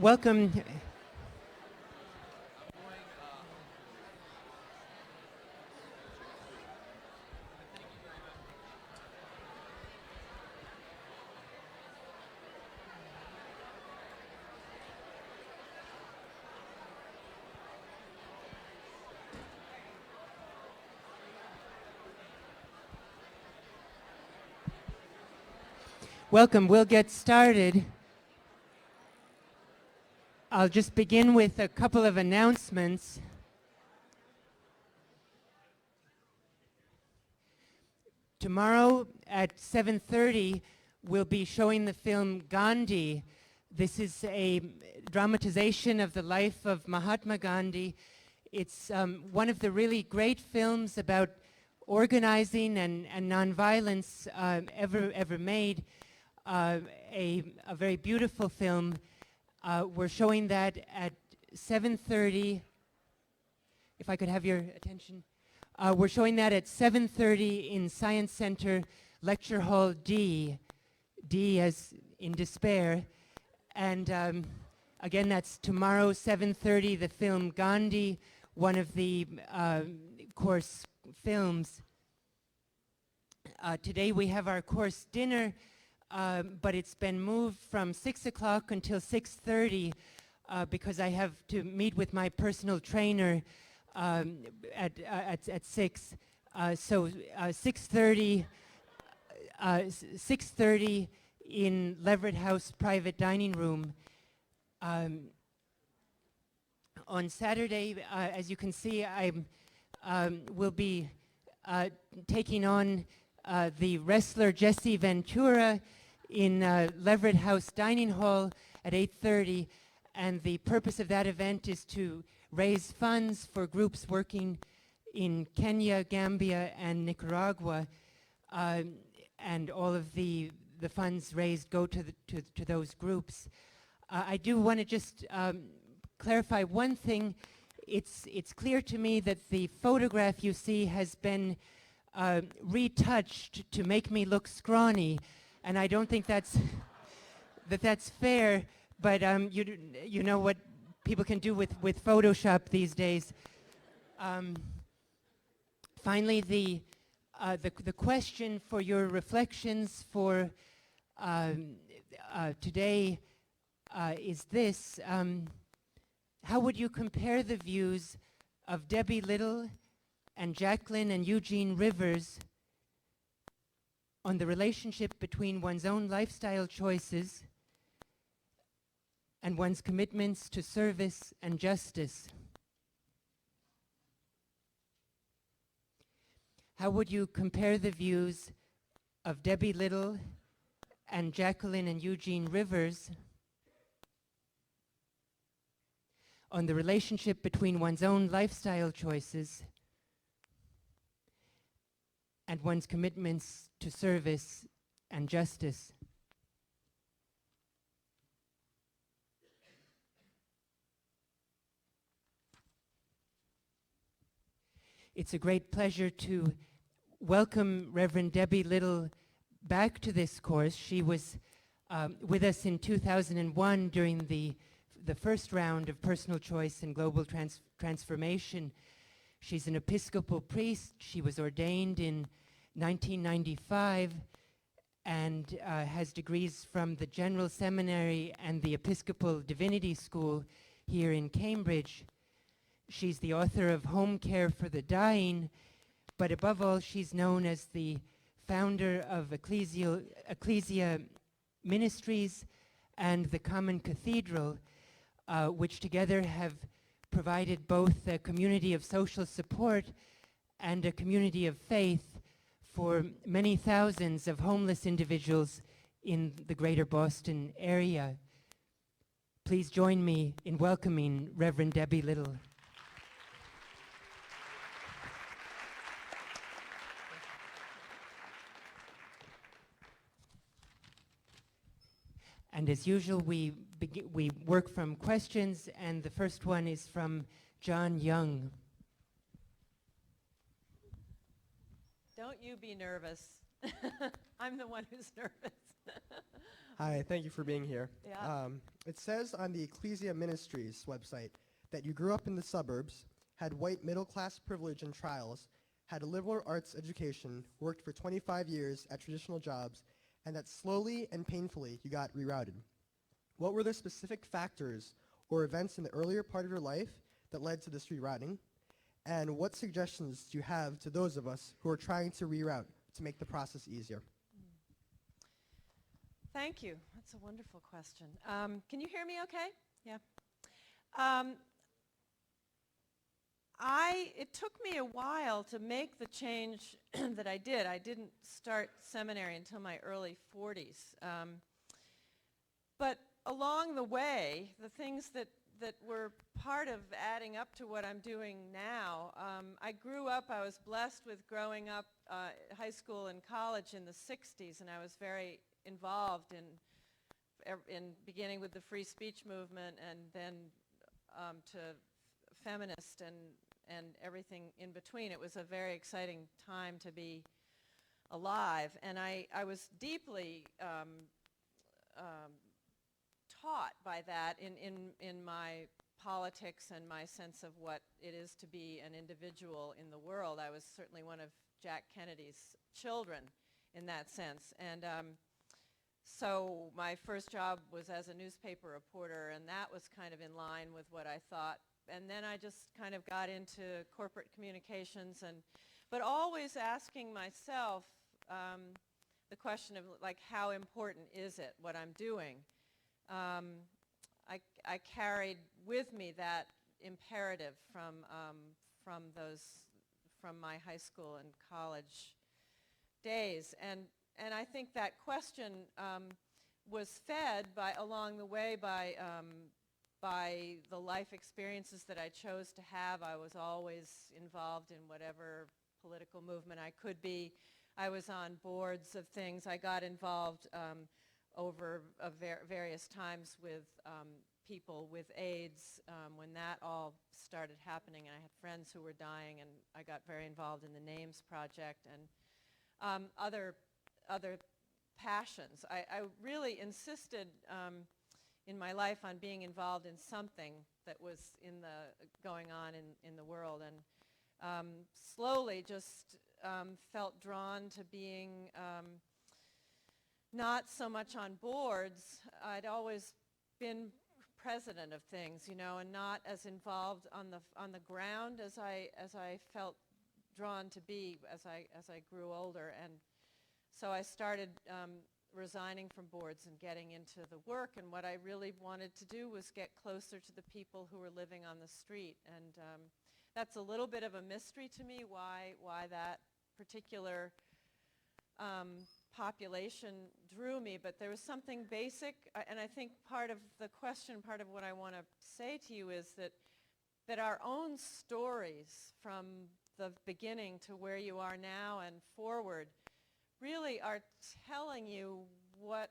Welcome. Welcome. We'll get started. I'll just begin with a couple of announcements. Tomorrow at 7:30, we'll be showing the film Gandhi. This is a dramatization of the life of Mahatma Gandhi. It's one of the really great films about organizing and nonviolence ever made. A very beautiful film. We're showing that at 7:30. If I could have your attention. We're showing that at 7:30 in Science Center, Lecture Hall D. D as in despair. And again, that's tomorrow, 7:30, the film Gandhi, one of the course films. Today we have our course dinner, but it's been moved from 6 o'clock until 6:30 because I have to meet with my personal trainer at 6. So 6:30 in Leverett House private dining room. On Saturday, as you can see, I will be taking on the wrestler Jesse Ventura in Leverett House Dining Hall at 8:30, and the purpose of that event is to raise funds for groups working in Kenya, Gambia, and Nicaragua, and all of the funds raised go to those groups. I do want to just clarify one thing. It's clear to me that the photograph you see has been retouched to make me look scrawny, and I don't think that's fair. But you know what people can do with Photoshop these days. Finally, the question for your reflections for today is this: how would you compare the views of Debbie Little and Jacqueline and Eugene Rivers on the relationship between one's own lifestyle choices and one's commitments to service and justice? How would you compare the views of Debbie Little and Jacqueline and Eugene Rivers on the relationship between one's own lifestyle choices and one's commitments to service and justice? It's a great pleasure to welcome Reverend Debbie Little back to this course. She was with us in 2001 during the first round of personal choice and global transformation. She's an Episcopal priest. She was ordained in 1995 and has degrees from the General Seminary and the Episcopal Divinity School here in Cambridge. She's the author of Home Care for the Dying, but above all, she's known as the founder of Ecclesia Ministries and the Common Cathedral, which together have provided both a community of social support and a community of faith for many thousands of homeless individuals in the greater Boston area. Please join me in welcoming Reverend Debbie Little. And as usual, we work from questions, and the first one is from John Young. Don't you be nervous. I'm the one who's nervous. Hi, thank you for being here. Yeah. It says on the Ecclesia Ministries website that you grew up in the suburbs, had white middle-class privilege and trials, had a liberal arts education, worked for 25 years at traditional jobs, and that slowly and painfully you got rerouted. What were the specific factors or events in the earlier part of your life that led to this rerouting? And what suggestions do you have to those of us who are trying to reroute to make the process easier? Thank you. That's a wonderful question. Can you hear me okay? Yeah. It took me a while to make the change that I did. I didn't start seminary until my early 40s. But along the way, the things that were part of adding up to what I'm doing now, I grew up, I was blessed with growing up high school and college in the 60s, and I was very involved in beginning with the free speech movement and then to feminist and everything in between. It was a very exciting time to be alive, and I was deeply taught by that in my politics and my sense of what it is to be an individual in the world. I was certainly one of Jack Kennedy's children in that sense, and so my first job was as a newspaper reporter, and that was kind of in line with what I thought. And then I just kind of got into corporate communications, but always asking myself the question of, like, how important is it, what I'm doing? I carried with me that imperative from my high school and college days, and I think that question was fed along the way by the life experiences that I chose to have. I was always involved in whatever political movement I could be. I was on boards of things. I got involved over various times with people with AIDS when that all started happening, and I had friends who were dying, and I got very involved in the Names Project and other passions. I really insisted in my life on being involved in something that was going on in the world, and slowly just felt drawn to being not so much on boards. I'd always been president of things, and not as involved on the ground as I felt drawn to be as I grew older. And so I started resigning from boards and getting into the work, and what I really wanted to do was get closer to the people who were living on the street. And that's a little bit of a mystery to me, why that particular population drew me, but there was something basic, and I think part of the question, part of what I want to say to you is that our own stories from the beginning to where you are now and forward really are telling you what,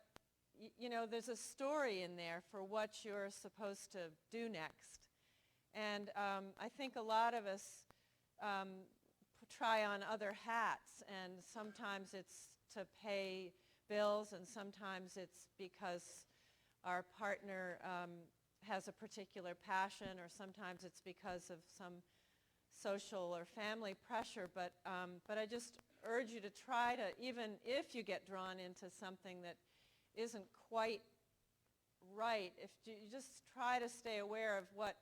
there's a story in there for what you're supposed to do next. And I think a lot of us try on other hats, and sometimes it's to pay bills, and sometimes it's because our partner has a particular passion, or sometimes it's because of some social or family pressure. But I just urge you to try to, even if you get drawn into something that isn't quite right, if you just try to stay aware of what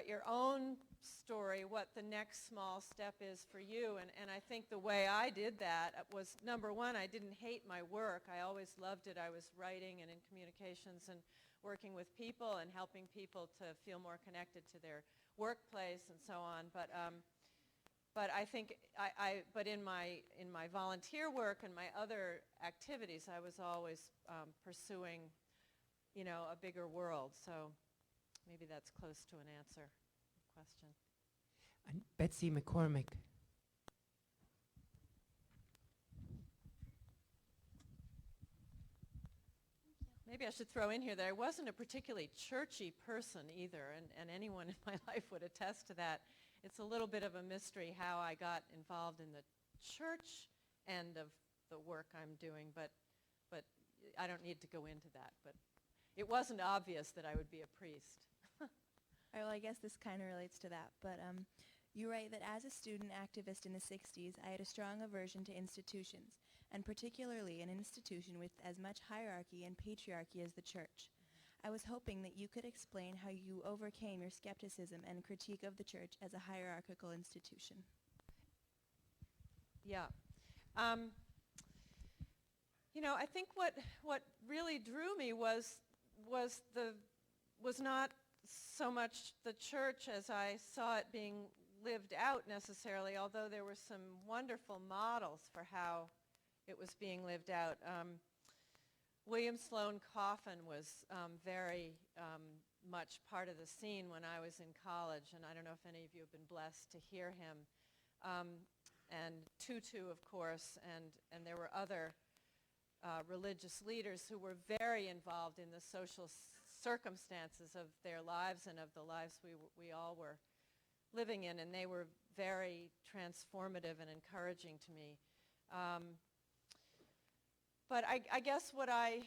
your own story, what the next small step is for you. And I think the way I did that was, number one, I didn't hate my work. I always loved it. I was writing and in communications and working with people and helping people to feel more connected to their workplace and so on. But I think but in my volunteer work and my other activities, I was always pursuing, a bigger world. So maybe that's close to an answer question. And Betsy McCormick. Maybe I should throw in here that I wasn't a particularly churchy person either, and anyone in my life would attest to that. It's a little bit of a mystery how I got involved in the church end of the work I'm doing, but I don't need to go into that, but it wasn't obvious that I would be a priest. All right, well, I guess this kind of relates to that, but you write that as a student activist in the 60s, I had a strong aversion to institutions, and particularly an institution with as much hierarchy and patriarchy as the church. I was hoping that you could explain how you overcame your skepticism and critique of the church as a hierarchical institution. Yeah. I think what really drew me was not so much the church as I saw it being lived out necessarily, although there were some wonderful models for how it was being lived out. William Sloane Coffin was very much part of the scene when I was in college, and I don't know if any of you have been blessed to hear him. And Tutu, of course, and there were other religious leaders who were very involved in the social circumstances of their lives and of the lives we all were living in, and they were very transformative and encouraging to me. But I guess what I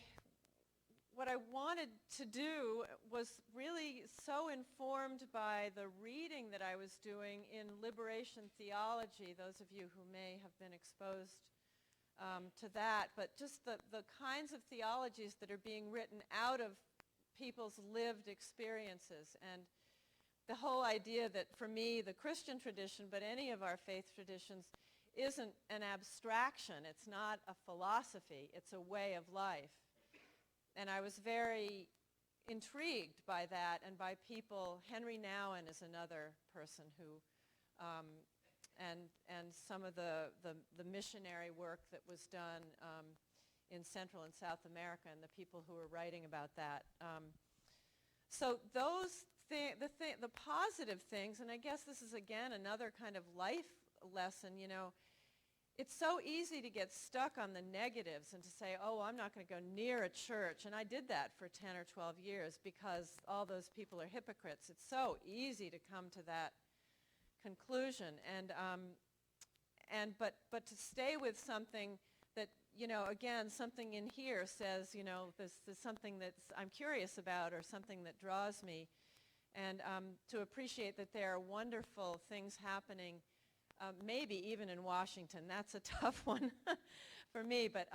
wanted to do was really so informed by the reading that I was doing in liberation theology, those of you who may have been exposed to that, but just the kinds of theologies that are being written out of people's lived experiences, and the whole idea that for me the Christian tradition, but any of our faith traditions, isn't an abstraction, it's not a philosophy, it's a way of life. And I was very intrigued by that and by people. Henry Nouwen is another person who, and some of the missionary work that was done in Central and South America, and the people who were writing about that. So those the positive things, and I guess this is again another kind of life lesson, it's so easy to get stuck on the negatives and to say, oh, I'm not going to go near a church. And I did that for 10 or 12 years because all those people are hypocrites. It's so easy to come to that conclusion. But to stay with something that, again, something in here says, this is something that I'm curious about or something that draws me. And to appreciate that there are wonderful things happening, maybe even in Washington. That's a tough one for me. But,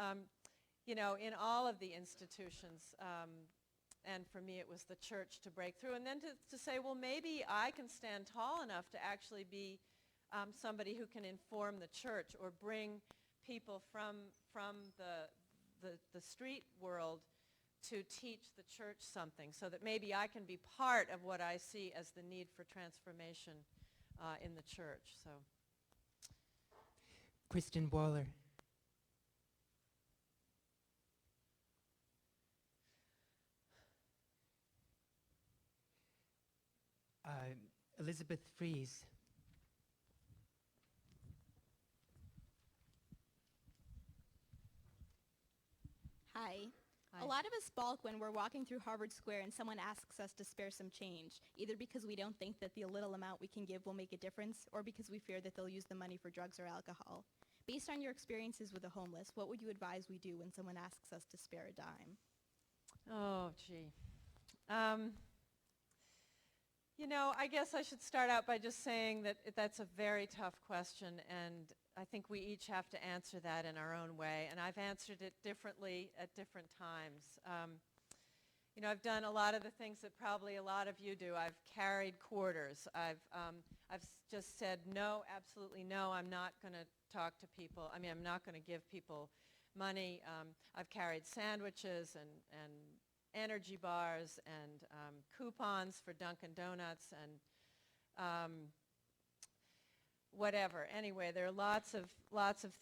in all of the institutions, and for me it was the church to break through. And then to say, well, maybe I can stand tall enough to actually be somebody who can inform the church or bring people from the street world to teach the church something, so that maybe I can be part of what I see as the need for transformation in the church. So, Kristen Waller. Elizabeth Fries. Hi. Hi. A lot of us balk when we're walking through Harvard Square and someone asks us to spare some change, either because we don't think that the little amount we can give will make a difference, or because we fear that they'll use the money for drugs or alcohol. Based on your experiences with the homeless, what would you advise we do when someone asks us to spare a dime? Oh, gee. I guess I should start out by just saying that that's a very tough question, and I think we each have to answer that in our own way, and I've answered it differently at different times. I've done a lot of the things that probably a lot of you do. I've carried quarters. I've just said, no, absolutely no, I'm not going to talk to people. I'm not going to give people money. I've carried sandwiches and energy bars and coupons for Dunkin' Donuts and whatever. Anyway, there are lots of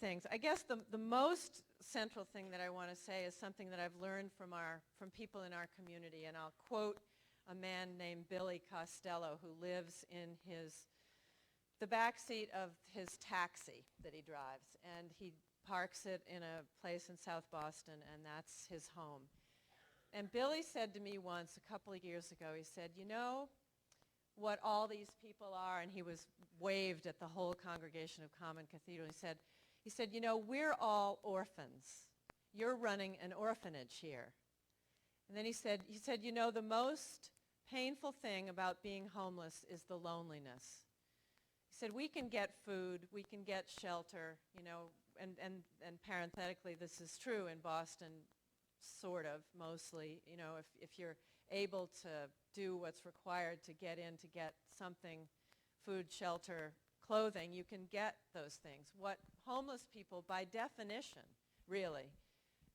things. I guess the most central thing that I want to say is something that I've learned from people in our community, and I'll quote a man named Billy Costello, who lives in the back seat of his taxi that he drives, and he parks it in a place in South Boston, and that's his home. And Billy said to me once, a couple of years ago, he said, what all these people are, and he waved at the whole congregation of Common Cathedral. He said, we're all orphans. you're running an orphanage here. And then he said, you know, the most painful thing about being homeless is the loneliness. He said, we can get food, we can get shelter, you know, and parenthetically, this is true in Boston, sort of, mostly, you know, if you're able to do what's required to get in, to get something, food, shelter, clothing, you can get those things. What homeless people, by definition, really,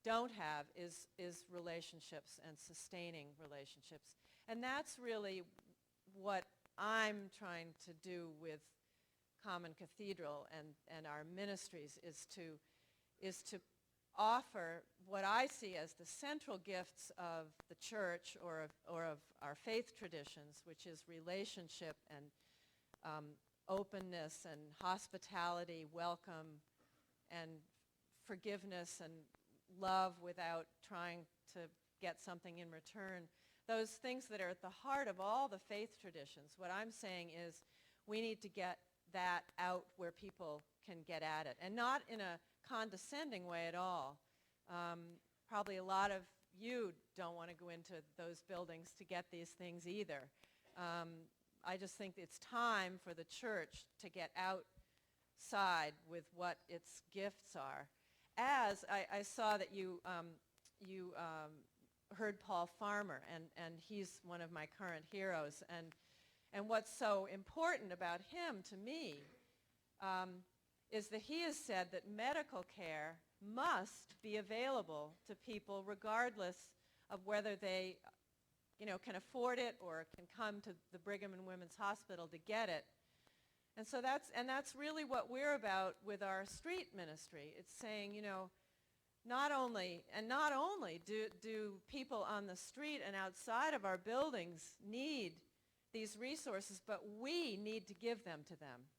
don't have is relationships and sustaining relationships. And that's really what I'm trying to do with Common Cathedral and our ministries, is to offer what I see as the central gifts of the church or of our faith traditions, which is relationship and openness and hospitality, welcome, and forgiveness and love without trying to get something in return. Those things that are at the heart of all the faith traditions. What I'm saying is we need to get that out where people can get at it, and not in a condescending way at all. Probably a lot of you don't want to go into those buildings to get these things either. I just think it's time for the church to get outside with what its gifts are. As I saw that you heard Paul Farmer, and he's one of my current heroes. And what's so important about him to me is that he has said that medical care must be available to people regardless of whether they, you know, can afford it or can come to the Brigham and Women's Hospital to get it. And so that's really what we're about with our street ministry. It's saying, you know, not only do people on the street and outside of our buildings need these resources, but we need to give them to them.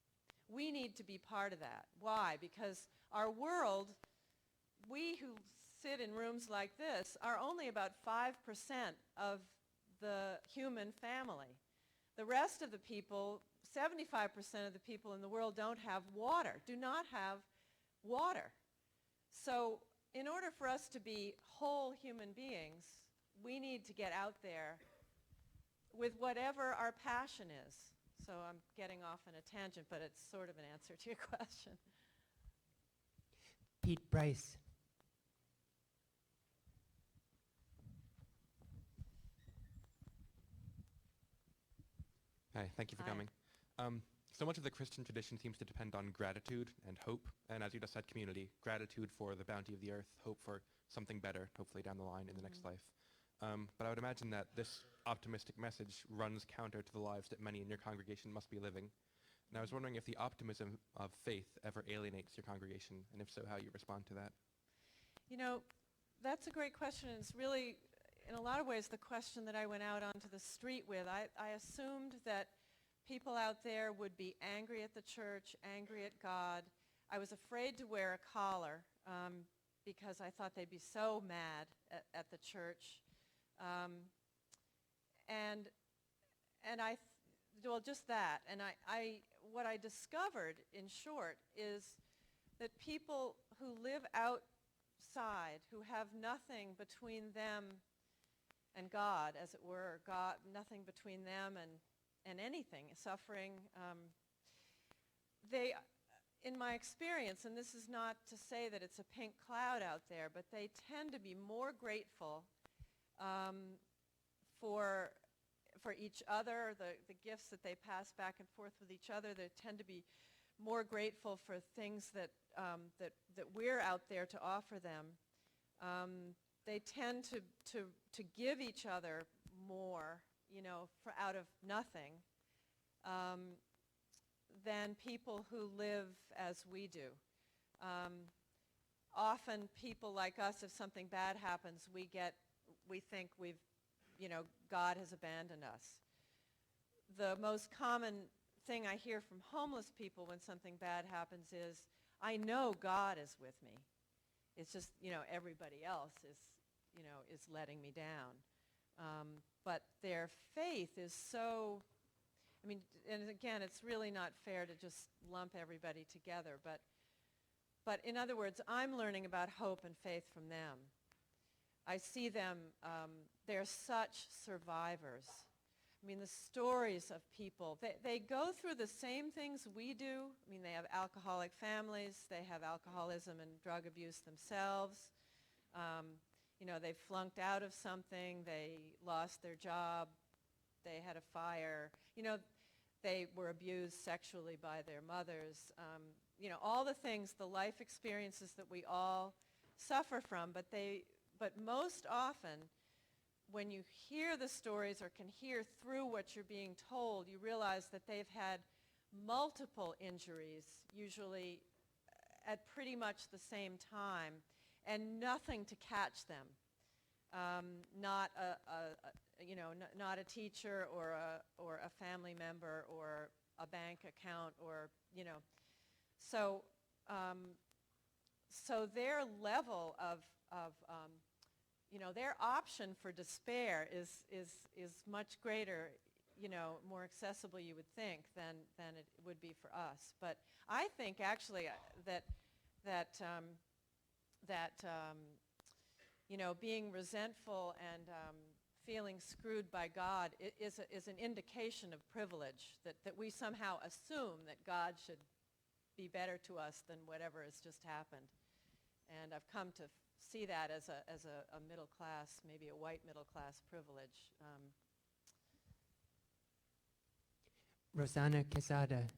We need to be part of that. Why? Because our world, we who sit in rooms like this, are only about 5% of the human family. The rest of the people, 75% of the people in the world don't have water, do not have water. So in order for us to be whole human beings, we need to get out there with whatever our passion is. So I'm getting off on a tangent, but it's sort of an answer to your question. Pete Bryce. Hi, thank you for Hi. coming. So much of the Christian tradition seems to depend on gratitude and hope, and as you just said, community. Gratitude for the bounty of the earth, hope for something better, hopefully down the line in the next life. But I would imagine that this optimistic message runs counter to the lives that many in your congregation must be living. And I was wondering if the optimism of faith ever alienates your congregation, and if so, how you respond to that. You know, that's a great question, and it's really, in a lot of ways, the question that I went out onto the street with. I assumed that people out there would be angry at the church, angry at God. I was afraid to wear a collar because I thought they'd be so mad at the church. Well, just that. And what I discovered, in short, is that people who live outside, who have nothing between them and God, as it were, God, nothing between them and anything, suffering, they, in my experience, and this is not to say that it's a pink cloud out there, but they tend to be more grateful for each other, the gifts that they pass back and forth with each other. They tend to be more grateful for things that we're out there to offer them. They tend to give each other more, you know, out of nothing, than people who live as we do. Often people like us, if something bad happens, we think God has abandoned us. The most common thing I hear from homeless people when something bad happens is, I know God is with me. It's just, everybody else is letting me down. But their faith is so, and again, it's really not fair to just lump everybody together, but But in other words, I'm learning about hope and faith from them. I see them, they're such survivors. I mean, the stories of people, they go through the same things we do. I mean, they have alcoholic families, they have alcoholism and drug abuse themselves. You know, they flunked out of something, they lost their job, they had a fire. You know, they were abused sexually by their mothers. You know, all the things, the life experiences that we all suffer from, but most often, when you hear the stories or can hear through what you're being told, you realize that they've had multiple injuries, usually at pretty much the same time, and nothing to catch them. Not not a teacher or a family member or a bank account or, you know. So their level of you know, their option for despair is much greater, you know, more accessible, you would think, than it would be for us. But I think actually that you know, being resentful and feeling screwed by God is an indication of privilege, that we somehow assume that God should be better to us than whatever has just happened. And I've come to see that as a middle class, maybe a white middle class privilege. Rosanna Quesada.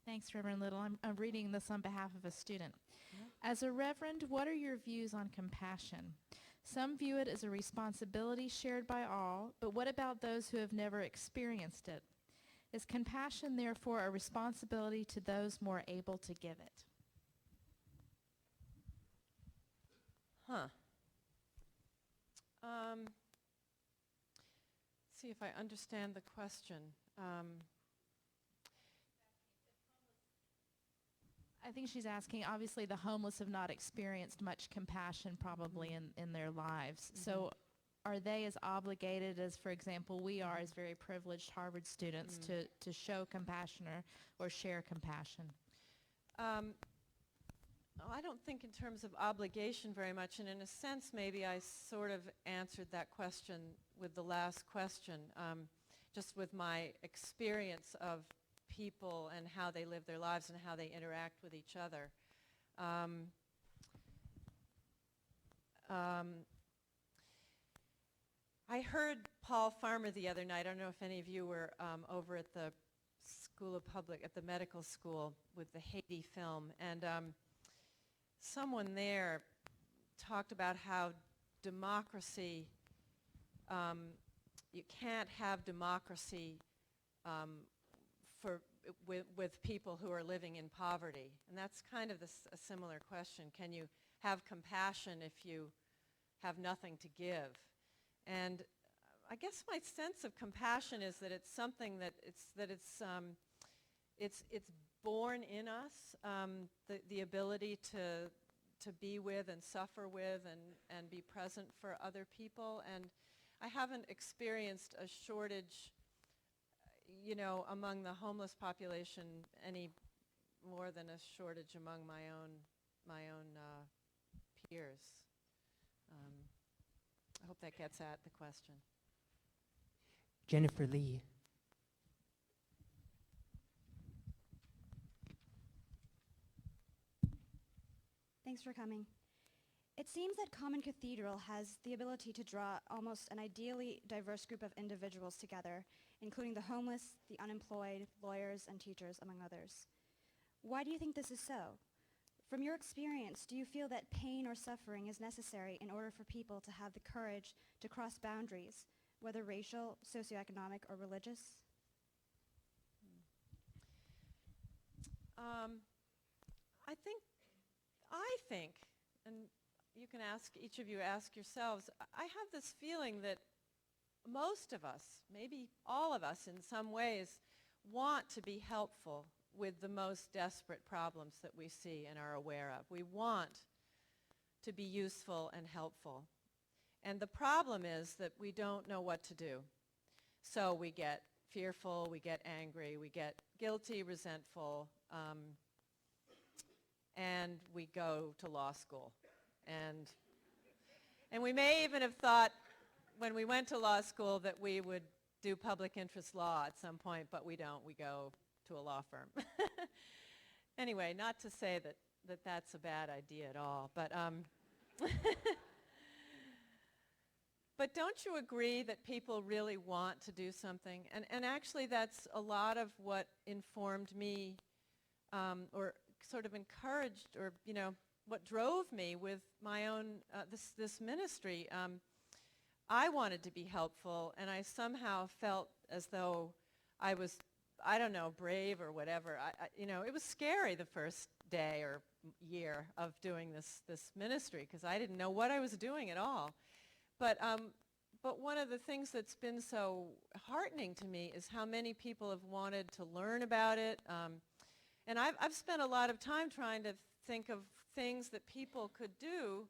Thanks, Reverend Little. I'm reading this on behalf of a student. As a reverend, what are your views on compassion? Some view it as a responsibility shared by all, but what about those who have never experienced it? Is compassion, therefore, a responsibility to those more able to give it? See if I understand the question. I think she's asking, obviously the homeless have not experienced much compassion probably in their lives. So are they as obligated as, for example, we are as very privileged Harvard students to show compassion or share compassion? I don't think in terms of obligation very much, and in a sense maybe I sort of answered that question with the last question, just with my experience of people and how they live their lives and how they interact with each other. I heard Paul Farmer the other night. I don't know if any of you were over at the at the medical school with the Haiti film, and someone there talked about how democracy, you can't have democracy with people who are living in poverty. And that's kind of a similar question. Can you have compassion if you have nothing to give? And I guess my sense of compassion is that it's something that it's born in us, the ability to be with and suffer with and be present for other people. And I haven't experienced a shortage, you know, among the homeless population any more than a shortage among my own peers. I hope that gets at the question. Jennifer Lee. Thanks for coming. It seems that Common Cathedral has the ability to draw almost an ideally diverse group of individuals together, including the homeless, the unemployed, lawyers, and teachers, among others. Why do you think this is so? From your experience, do you feel that pain or suffering is necessary in order for people to have the courage to cross boundaries, whether racial, socioeconomic, or religious? I think, and you can each of you ask yourselves, I have this feeling that most of us, maybe all of us in some ways, want to be helpful with the most desperate problems that we see and are aware of. We want to be useful and helpful. And the problem is that we don't know what to do. So we get fearful, we get angry, we get guilty, resentful, and we go to law school. And we may even have thought when we went to law school that we would do public interest law at some point, but we don't. We go to a law firm. Anyway, not to say that that's a bad idea at all, but but don't you agree that people really want to do something? And actually that's a lot of what informed me or sort of encouraged or, what drove me with my own, this ministry. I wanted to be helpful, and I somehow felt as though I was, I don't know, brave or whatever. It was scary the first day or year of doing this ministry because I didn't know what I was doing at all. But one of the things that's been so heartening to me is how many people have wanted to learn about it. And I've spent a lot of time trying to think of things that people could do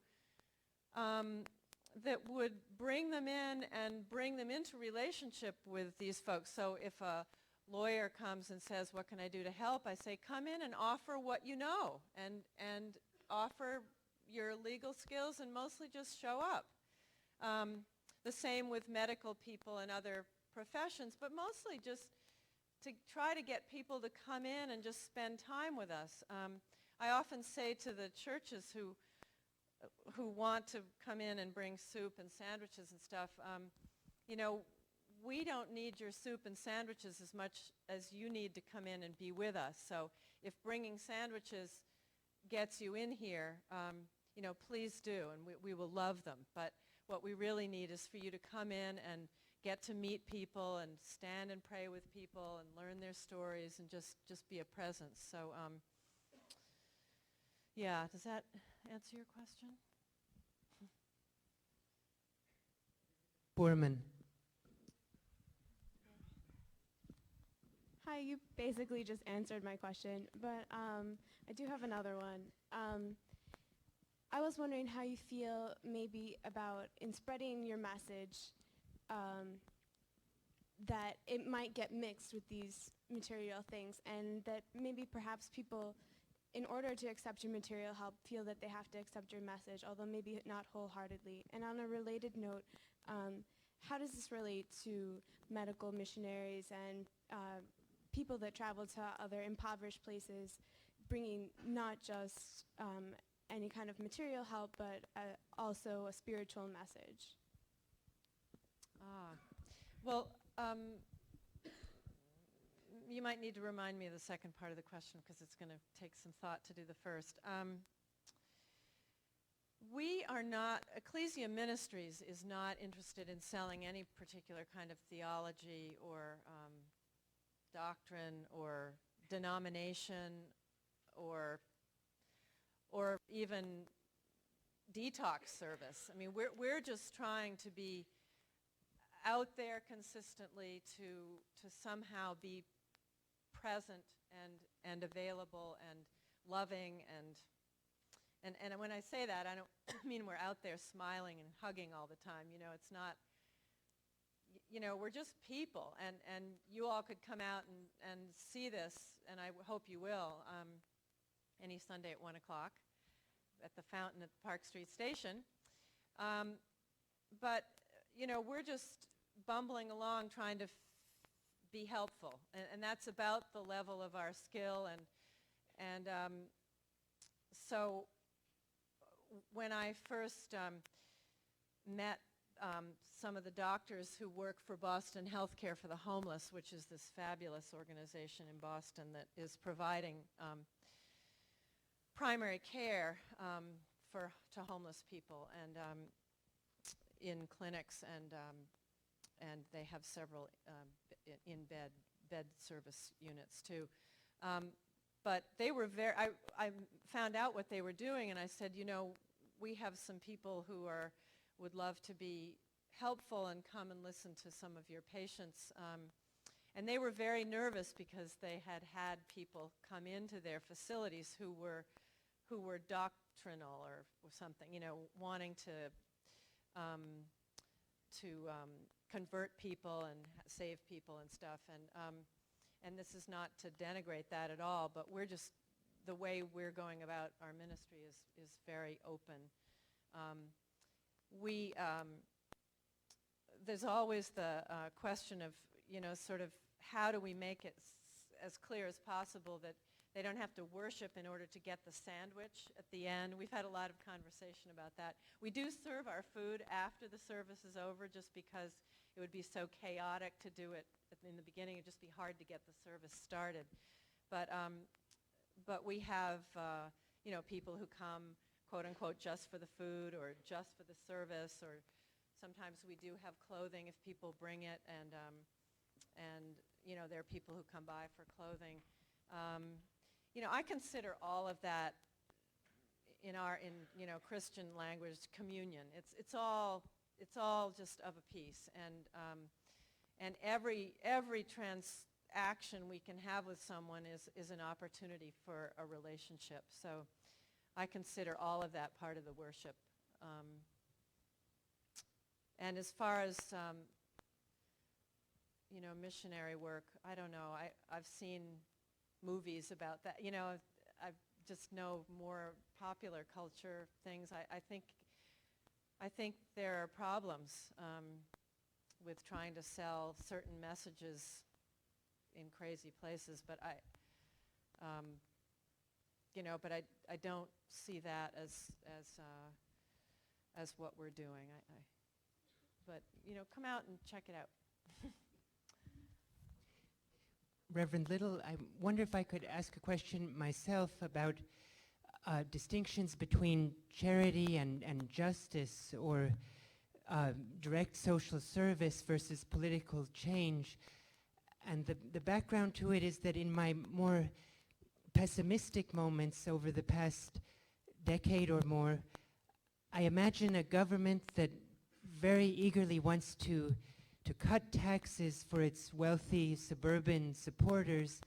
that would bring them in and bring them into relationship with these folks. So if a lawyer comes and says, what can I do to help? I say, come in and offer what you know and offer your legal skills and mostly just show up. The same with medical people and other professions, but mostly just to try to get people to come in and just spend time with us. I often say to the churches who want to come in and bring soup and sandwiches and stuff, we don't need your soup and sandwiches as much as you need to come in and be with us. So if bringing sandwiches gets you in here, please do, and we will love them. But what we really need is for you to come in and get to meet people and stand and pray with people and learn their stories and just be a presence. So, yeah, does that answer your question? Borman. Hi, you basically just answered my question, but I do have another one. I was wondering how you feel maybe about in spreading your message that it might get mixed with these material things, and that maybe perhaps people, in order to accept your material help, feel that they have to accept your message, although maybe not wholeheartedly. And on a related note, how does this relate to medical missionaries and people that travel to other impoverished places, bringing not just any kind of material help, but also a spiritual message? Well, you might need to remind me of the second part of the question because it's going to take some thought to do the first. We are not, Ecclesia Ministries is not interested in selling any particular kind of theology or doctrine or denomination or even detox service. I mean, we're just trying to be out there consistently to somehow be present and available and loving and when I say that, I don't mean we're out there smiling and hugging all the time. It's not, we're just people, and you all could come out and see this, and I hope you will, any Sunday at 1 o'clock at the fountain at the Park Street Station. But, we're just bumbling along trying to be helpful, and that's about the level of our skill, and so when I first met some of the doctors who work for Boston Healthcare for the Homeless, which is this fabulous organization in Boston that is providing primary care to homeless people and in clinics, and they have several in bed service units too. But they were I found out what they were doing, and I said, we have some people who would love to be helpful and come and listen to some of your patients. And they were very nervous because they had people come into their facilities who were doctrinal or something, wanting to convert people and save people and stuff. And this is not to denigrate that at all, but we're just, the way we're going about our ministry is very open. There's always the question of, sort of how do we make it as clear as possible that they don't have to worship in order to get the sandwich at the end. We've had a lot of conversation about that. We do serve our food after the service is over just because it would be so chaotic to do it in the beginning. It'd just be hard to get the service started. But we have, people who come, quote unquote, just for the food or just for the service, or sometimes we do have clothing if people bring it, and there are people who come by for clothing. I consider all of that in Christian language communion. It's all just of a piece, and every transaction we can have with someone is an opportunity for a relationship. So I consider all of that part of the worship. And as far as missionary work, I don't know. I've seen movies about that. I just know more popular culture things. I think there are problems with trying to sell certain messages in crazy places, but I don't see that as what we're doing. But come out and check it out. Reverend Little, I wonder if I could ask a question myself about distinctions between charity and justice, or direct social service versus political change. And the background to it is that in my more pessimistic moments over the past decade or more, I imagine a government that very eagerly wants to cut taxes for its wealthy suburban supporters,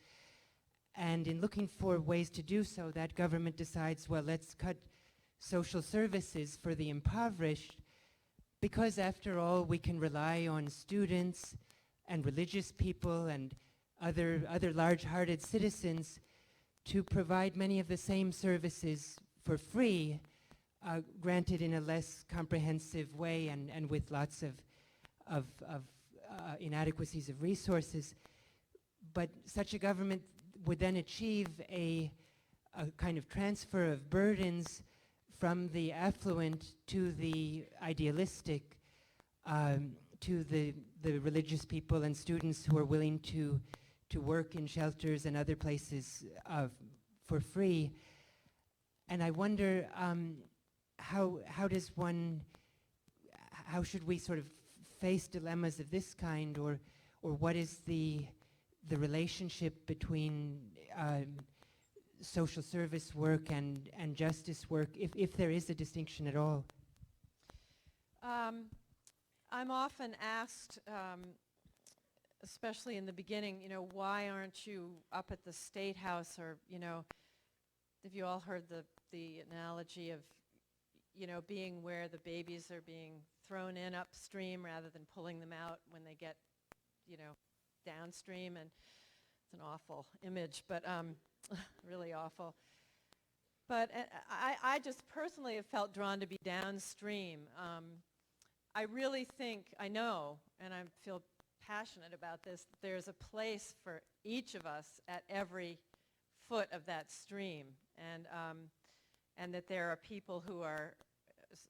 and in looking for ways to do so, that government decides, well, let's cut social services for the impoverished, because after all, we can rely on students and religious people and other large-hearted citizens to provide many of the same services for free, granted in a less comprehensive way and with lots of inadequacies of resources. But such a government would then achieve a kind of transfer of burdens from the affluent to the idealistic, to the religious people and students who are willing to work in shelters and other places for free. And I wonder how should we sort of face dilemmas of this kind, or what is the relationship between social service work and justice work, if there is a distinction at all? I'm often asked, especially in the beginning, why aren't you up at the State House, or, have you all heard the analogy of, being where the babies are being thrown in upstream rather than pulling them out when they get, downstream? And it's an awful image, but really awful. But I just personally have felt drawn to be downstream. I really think, I know, and I feel passionate about this, there's a place for each of us at every foot of that stream, and that there are people who are,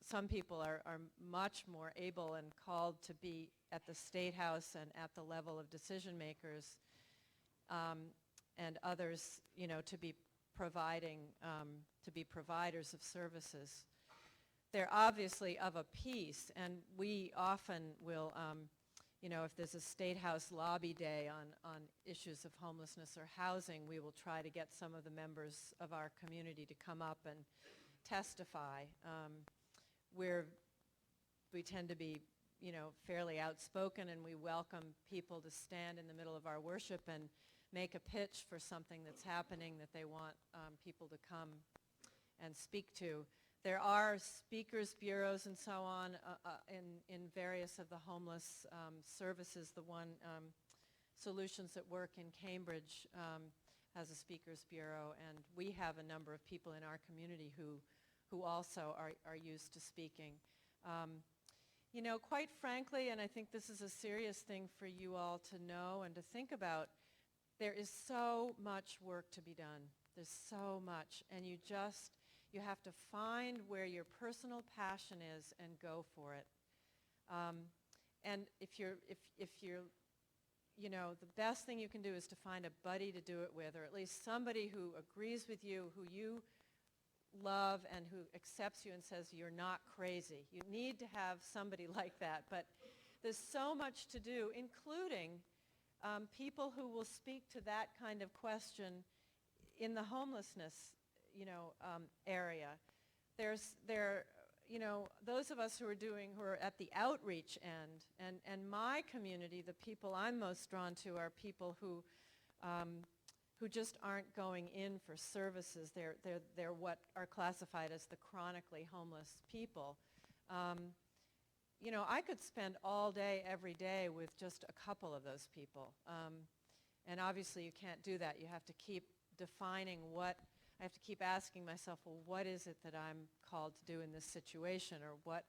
some people are much more able and called to be at the State House and at the level of decision makers, and others, to be providing, to be providers of services. They're obviously of a piece, and we often will, if there's a State House lobby day on issues of homelessness or housing, we will try to get some of the members of our community to come up and testify. We tend to be, fairly outspoken, and we welcome people to stand in the middle of our worship and make a pitch for something that's happening that they want people to come and speak to. There are speakers bureaus and so on in various of the homeless services. The one, Solutions at Work in Cambridge, has a speakers bureau, and we have a number of people in our community who also are used to speaking. You know, quite frankly, and I think this is a serious thing for you all to know and to think about, there is so much work to be done. There's so much, and you have to find where your personal passion is and go for it. And if you're, you know, the best thing you can do is to find a buddy to do it with, or at least somebody who agrees with you, who you love and who accepts you and says you're not crazy. You need to have somebody like that. But there's so much to do, including people who will speak to that kind of question in the homelessness, you know, area. You know, those of us who are at the outreach end, and my community, the people I'm most drawn to are people who just aren't going in for services. They're what are classified as the chronically homeless people. You know, I could spend all day, every day with just a couple of those people. And obviously you can't do that. You have to keep defining I have to keep asking myself, well, what is it that I'm called to do in this situation? Or what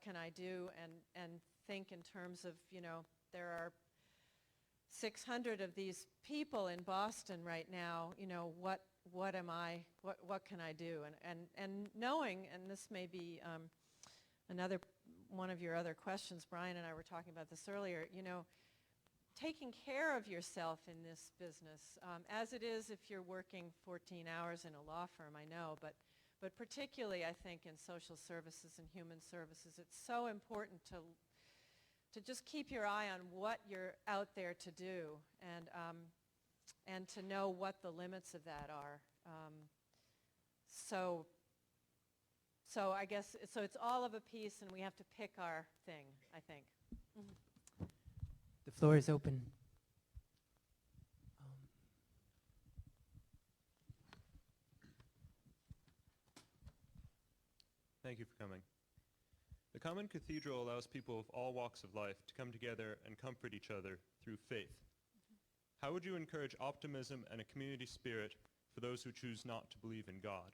can I do? And think in terms of, you know, there are 600 of these people in Boston right now, you know, what can I do? And knowing, and this may be another one of your other questions, Brian and I were talking about this earlier, you know, taking care of yourself in this business, as it is if you're working 14 hours in a law firm, I know, but particularly I think in social services and human services, it's so important to just keep your eye on what you're out there to do, and to know what the limits of that are. So I guess, so it's all of a piece, and we have to pick our thing, I think. Mm-hmm. The floor is open. Thank you for coming. The Common Cathedral allows people of all walks of life to come together and comfort each other through faith. How would you encourage optimism and a community spirit for those who choose not to believe in God?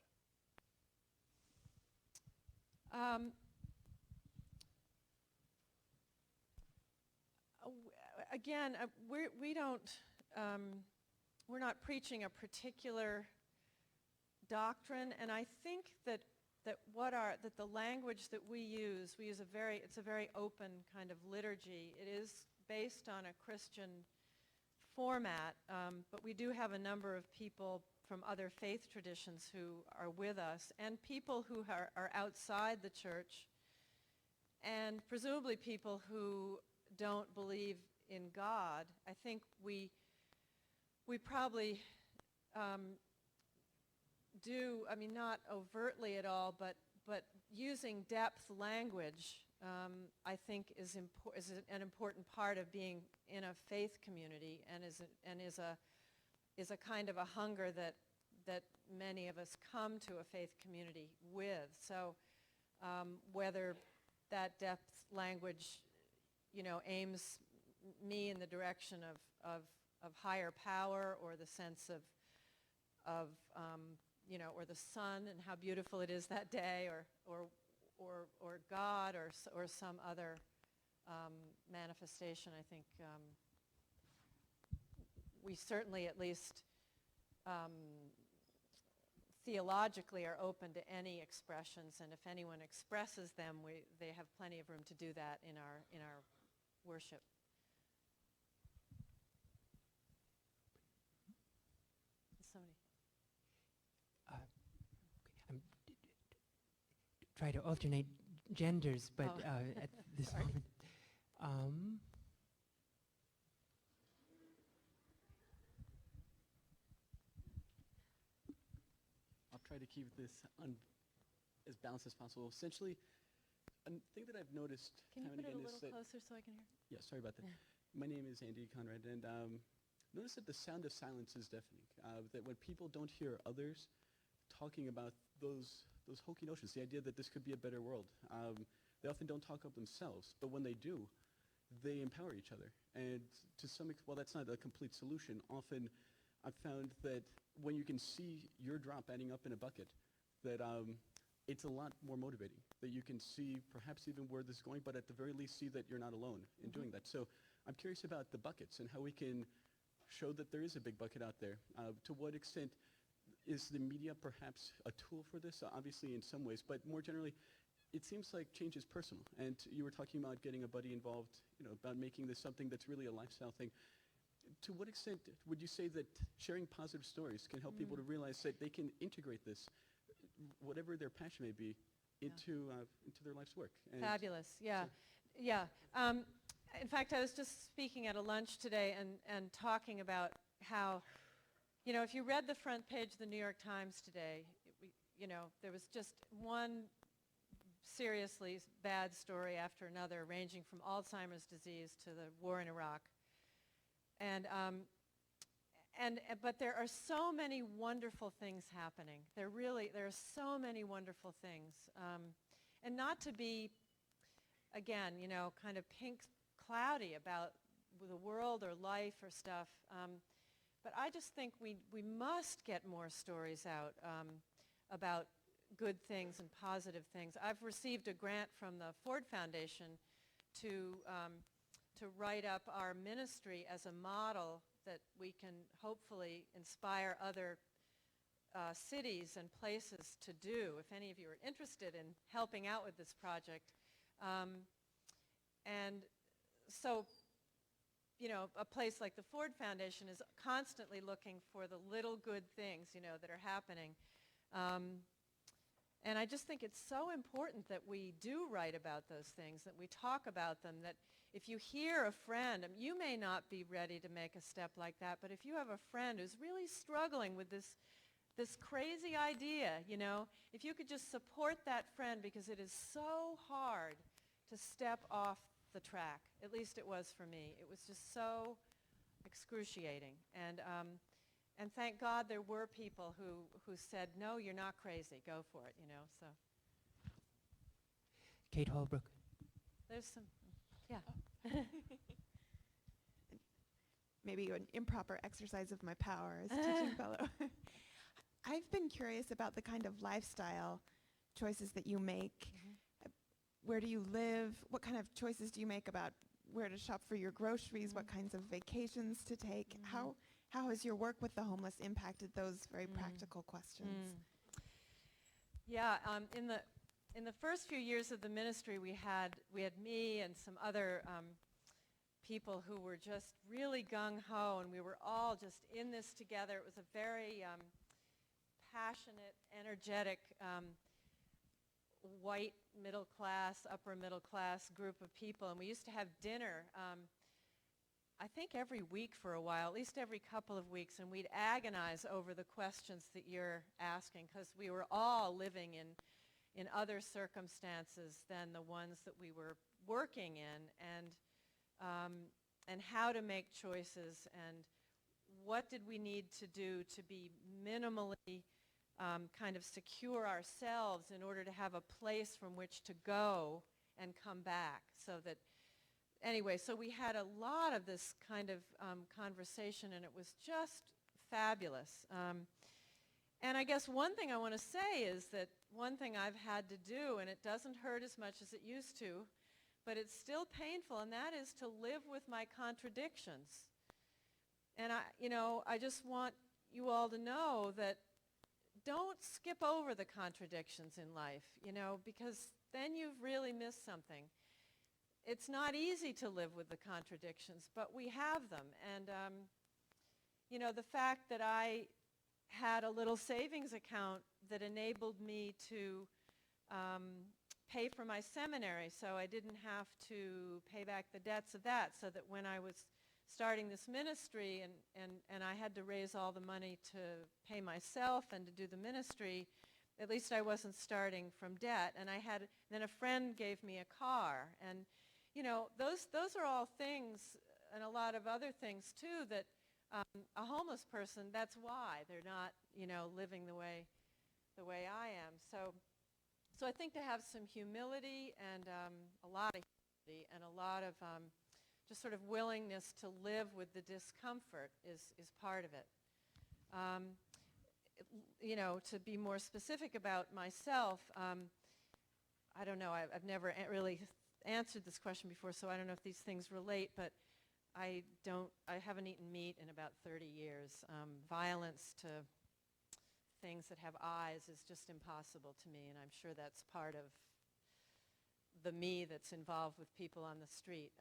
Again, we're not preaching a particular doctrine, and I think that the language that we use it's a very open kind of liturgy. It is based on a Christian format, but we do have a number of people from other faith traditions who are with us, and people who are outside the church, and presumably people who don't believe in God. I think we probably do, I mean, not overtly at all, but using depth language, I think is an important part of being in a faith community, and is a kind of a hunger that many of us come to a faith community with. So whether that depth language, you know, aims me in the direction of higher power, or the sense of you know, or the sun and how beautiful it is that day, or God, or some other manifestation, I think we certainly, at least theologically, are open to any expressions, and if anyone expresses them, they have plenty of room to do that in our worship. Somebody. I'm try to alternate genders, but at this moment. I'll try to keep this as balanced as possible. Essentially, a thing that I've noticed Can you time and put it a again is little that closer so I can hear? yeah, sorry about that. My name is Andy Conrad, and notice that the sound of silence is deafening. That when people don't hear others talking about those hokey notions, the idea that this could be a better world. They often don't talk up themselves, but when they do, they empower each other. And to some extent, well, that's not a complete solution. Often I've found that when you can see your drop adding up in a bucket, that it's a lot more motivating, that you can see perhaps even where this is going, but at the very least see that you're not alone in doing that. So I'm curious about the buckets and how we can show that there is a big bucket out there. To what extent is the media perhaps a tool for this? Obviously in some ways, but more generally, it seems like change is personal. And you were talking about getting a buddy involved, about making this something that's really a lifestyle thing. To what extent would you say that sharing positive stories can help people to realize that they can integrate this, whatever their passion may be, into their life's work? And Fabulous, yeah. so- Yeah. In fact, I was just speaking at a lunch today and talking about how, if you read the front page of the New York Times today, there was just one seriously bad story after another, ranging from Alzheimer's disease to the war in Iraq. But there are so many wonderful things happening. There are so many wonderful things. And not to be, again, kind of pink cloudy about the world or life or stuff, but I just think we must get more stories out about good things and positive things. I've received a grant from the Ford Foundation to write up our ministry as a model that we can hopefully inspire other cities and places to do, if any of you are interested in helping out with this project. And so, a place like the Ford Foundation is constantly looking for the little good things, that are happening. And I just think it's so important that we do write about those things, that we talk about them, that if you hear a friend, you may not be ready to make a step like that, but if you have a friend who's really struggling with this crazy idea, if you could just support that friend, because it is so hard to step off the track. At least it was for me. It was just so excruciating. And thank God there were people who said, no, you're not crazy, go for it, so. Kate Holbrook. There's some, yeah. Maybe an improper exercise of my power as teaching fellow. I've been curious about the kind of lifestyle choices that you make. Where do you live? What kind of choices do you make about where to shop for your groceries? What kinds of vacations to take? How has your work with the homeless impacted those very practical questions? Yeah, in the first few years of the ministry, we had me and some other people who were just really gung-ho, and we were all just in this together. It was a very passionate, energetic, white middle class, upper middle class group of people, and we used to have dinner I think every week for a while, at least every couple of weeks, and we'd agonize over the questions that you're asking, because we were all living in other circumstances than the ones that we were working in, and how to make choices, and what did we need to do to be minimally kind of secure ourselves in order to have a place from which to go and come back, so that anyway, so we had a lot of this kind of conversation, and it was just fabulous. And I guess one thing I want to say is that one thing I've had to do, and it doesn't hurt as much as it used to, but it's still painful, and that is to live with my contradictions. And I just want you all to know that don't skip over the contradictions in life, because then you've really missed something. It's not easy to live with the contradictions, but we have them. And, the fact that I had a little savings account that enabled me to pay for my seminary, so I didn't have to pay back the debts of that, so that when I was starting this ministry and I had to raise all the money to pay myself and to do the ministry, at least I wasn't starting from debt. And then a friend gave me a car. And those are all things, and a lot of other things too, that a homeless person, that's why they're not, living the way the way I am. So I think to have some humility and a lot of humility and a lot of just sort of willingness to live with the discomfort is part of it. You know, to be more specific about myself, I don't know, I've never really answered this question before, so I don't know if these things relate, but I haven't eaten meat in about 30 years. Violence to things that have eyes is just impossible to me, and I'm sure that's part of the me that's involved with people on the street.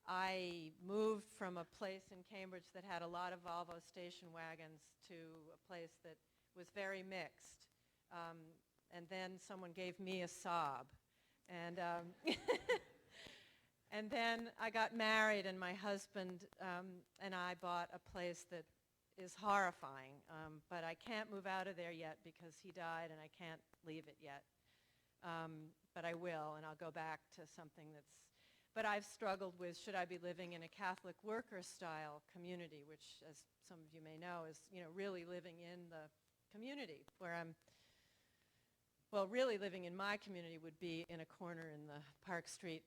I moved from a place in Cambridge that had a lot of Volvo station wagons to a place that was very mixed. And then someone gave me a sob. And, and then I got married, and my husband and I bought a place that is horrifying. But I can't move out of there yet because he died, and I can't leave it yet. But I will, and I'll go back to something that's... But I've struggled with, should I be living in a Catholic worker-style community, which, as some of you may know, is, you know, really living in the community, where I'm... Well, really living in my community would be in a corner in the Park Street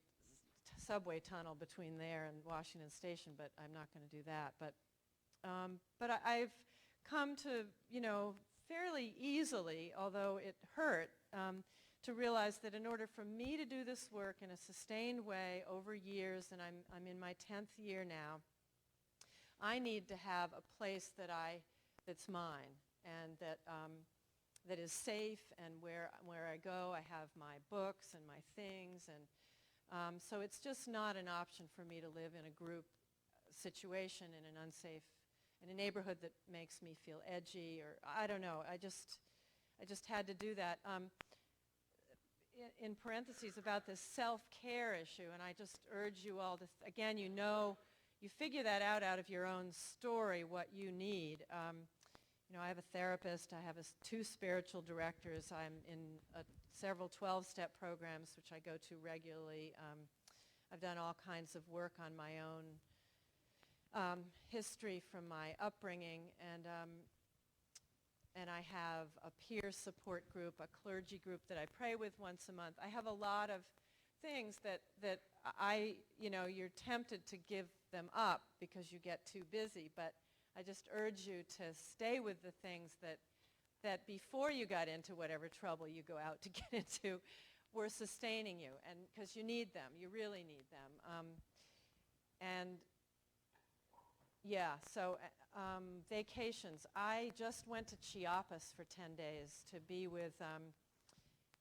subway tunnel between there and Washington Station, but I'm not going to do that. But I've come to, you know, fairly easily, although it hurt, to realize that in order for me to do this work in a sustained way over years, and I'm in my 10th year now, I need to have a place that's mine, and that is safe, and where I go I have my books and my things, and so it's just not an option for me to live in a group situation in a neighborhood that makes me feel edgy, or I don't know. I just had to do that. In parentheses about this self-care issue, and I just urge you all to, again, you figure that out of your own story, what you need. You know, I have a therapist, I have 2 spiritual directors, I'm in several 12-step programs, which I go to regularly. I've done all kinds of work on my own history from my upbringing, and I have a peer support group, a clergy group that I pray with once a month. I have a lot of things that you know, you're tempted to give them up because you get too busy, but I just urge you to stay with the things that before you got into whatever trouble you go out to get into were sustaining you, and because you need them, you really need them. And yeah, so vacations. I just went to Chiapas for 10 days to be with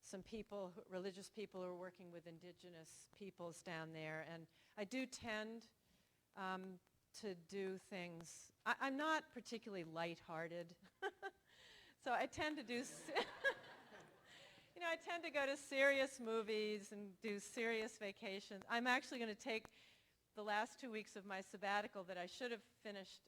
some people, religious people who are working with indigenous peoples down there. And I do tend to do things. I'm not particularly lighthearted. So I tend to do, you know, I tend to go to serious movies and do serious vacations. I'm actually going to take the last 2 weeks of my sabbatical that I should have finished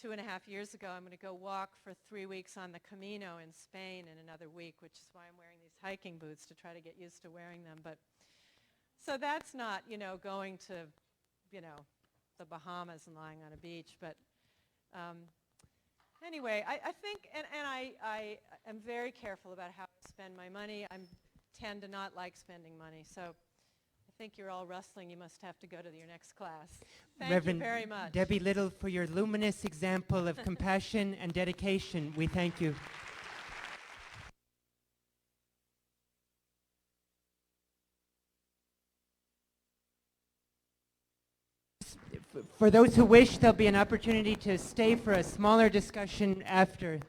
2.5 years ago. I'm going to go walk for 3 weeks on the Camino in Spain in another week, which is why I'm wearing these hiking boots, to try to get used to wearing them. But so that's not, you know, going to, you know, the Bahamas and lying on a beach. But anyway, I think, and I am very careful about how I spend my money. I tend to not like spending money, so I think you're all rustling. You must have to go to your next class. Thank Reverend you very much. Debbie Little, for your luminous example of compassion and dedication, we thank you. For those who wish, there'll be an opportunity to stay for a smaller discussion after.